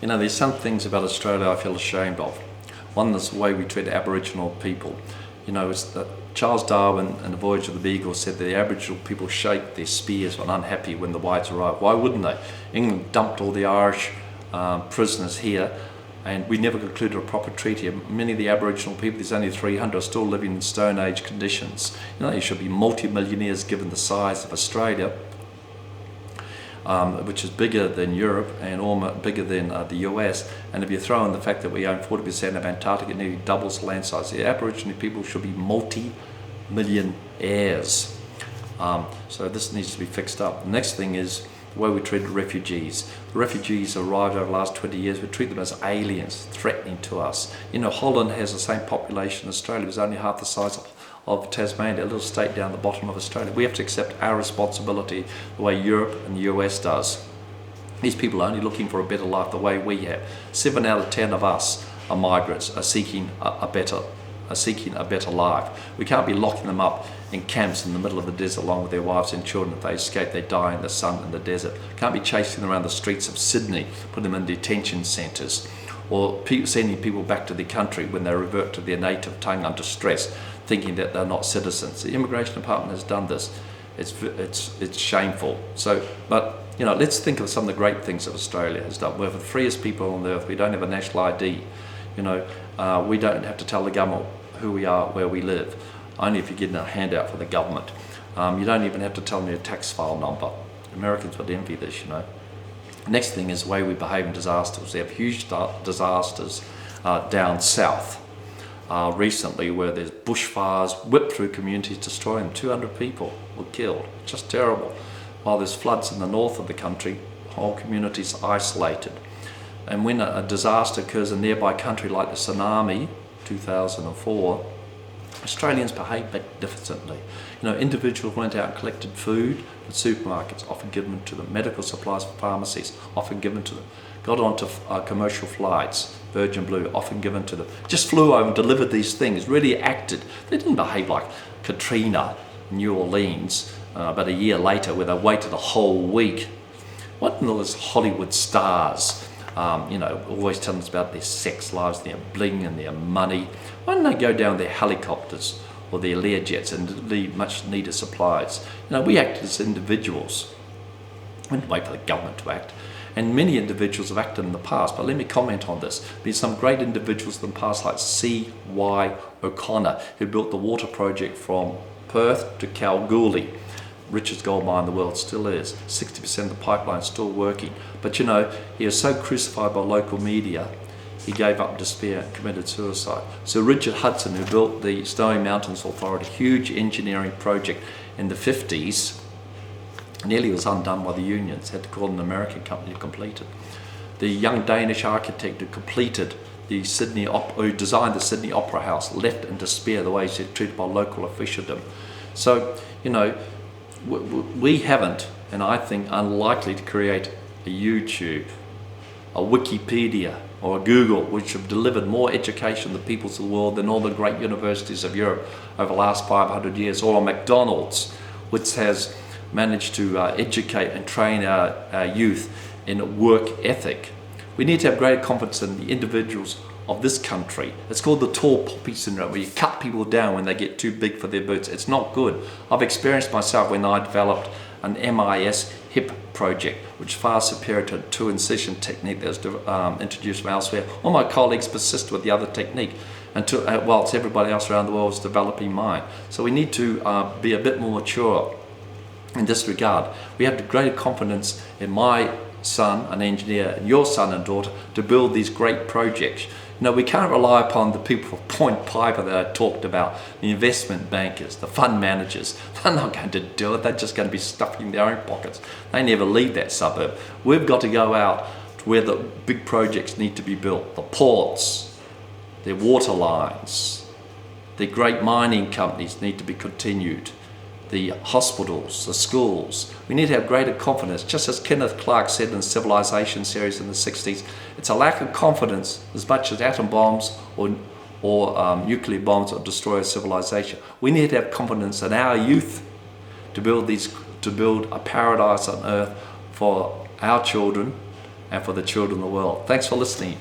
You know, there's some things about Australia I feel ashamed of. One is the way we treat Aboriginal people. You know, it's Charles Darwin in The Voyage of the Beagle said that the Aboriginal people shake their spears when unhappy when the whites arrive. Why wouldn't they? England dumped all the Irish prisoners here, and we never concluded a proper treaty. Many of the Aboriginal people, there's only 300, are still living in Stone Age conditions. You know, you should be multi-millionaires given the size of Australia, which is bigger than Europe and almost bigger than the US. And if you throw in the fact that we own 40% of Antarctica, it nearly doubles the land size. The Aboriginal people should be multi-millionaires. So this needs to be fixed up. The next thing is the way we treat refugees. The refugees arrived over the last 20 years. We treat them as aliens, threatening to us. You know, Holland has the same population as Australia. It's only half the size of Tasmania, a little state down the bottom of Australia. We have to accept our responsibility the way Europe and the US does. These people are only looking for a better life the way we have. 7 out of 10 of us are migrants, are seeking a better life. We can't be locking them up in camps in the middle of the desert along with their wives and children. If they escape, they die in the sun in the desert. Can't be chasing them around the streets of Sydney, putting them in detention centres, or sending people back to their country when they revert to their native tongue under stress, thinking that they're not citizens. The Immigration Department has done this. It's shameful. So, but you know, let's think of some of the great things that Australia has done. We're the freest people on the earth. We don't have a national ID. You know, we don't have to tell the government who we are, where we live. Only if you're getting a handout from the government. You don't even have to tell them your tax file number. Americans would envy this, you know. Next thing is the way we behave in disasters. We have huge disasters down south recently where there's bushfires whipped through communities, destroying 200 people were killed. Just terrible. While there's floods in the north of the country, whole communities isolated. And when a disaster occurs in a nearby country like the tsunami, 2004, Australians behave magnificently. You know, individuals went out and collected food at supermarkets, often given to them. Medical supplies for pharmacies, often given to them. Got onto commercial flights, Virgin Blue, often given to them. Just flew over and delivered these things, really acted. They didn't behave like Katrina, New Orleans, but a year later where they waited a whole week. What in all those Hollywood stars? You know, always telling us about their sex lives, their bling and their money. Why don't they go down their helicopters or their Learjets and leave much needed supplies? You know, we act as individuals. We didn't wait for the government to act. And many individuals have acted in the past, but let me comment on this. There's some great individuals in the past like C.Y. O'Connor, who built the water project from Perth to Kalgoorlie. Richest gold mine in the world, still is. 60% of the pipeline still working. But you know, he was so crucified by local media, he gave up in despair and committed suicide. So Richard Hudson, who built the Snowy Mountains Authority, huge engineering project in the 50s, nearly was undone by the unions, had to call an American company to complete it. The young Danish architect who completed the who designed the Sydney Opera House, left in despair the way he was treated by local officialdom. So, you know, we haven't, and I think unlikely to create a YouTube, a Wikipedia or a Google, which have delivered more education to the peoples of the world than all the great universities of Europe over the last 500 years, or a McDonald's, which has managed to educate and train our youth in work ethic. We need to have greater confidence in the individuals of this country. It's called the tall poppy syndrome, where you cut people down when they get too big for their boots. It's not good. I've experienced myself when I developed an MIS hip project, which is far superior to a two-incision technique that was introduced from elsewhere. All my colleagues persist with the other technique until, whilst everybody else around the world is developing mine. So we need to be a bit more mature in this regard. We have greater confidence in my son, an engineer, and your son and daughter to build these great projects. You know, we can't rely upon the people of Point Piper that I talked about, the investment bankers, the fund managers. They're not going to do it. They're just going to be stuffing their own pockets. They never leave that suburb. We've got to go out to where the big projects need to be built. The ports, the water lines, the great mining companies need to be continued. The hospitals, the schools. We need to have greater confidence. Just as Kenneth Clark said in the Civilization series in the 60s, it's a lack of confidence as much as atom bombs or nuclear bombs will destroy a civilization. We need to have confidence in our youth to build a paradise on earth for our children and for the children of the world. Thanks for listening.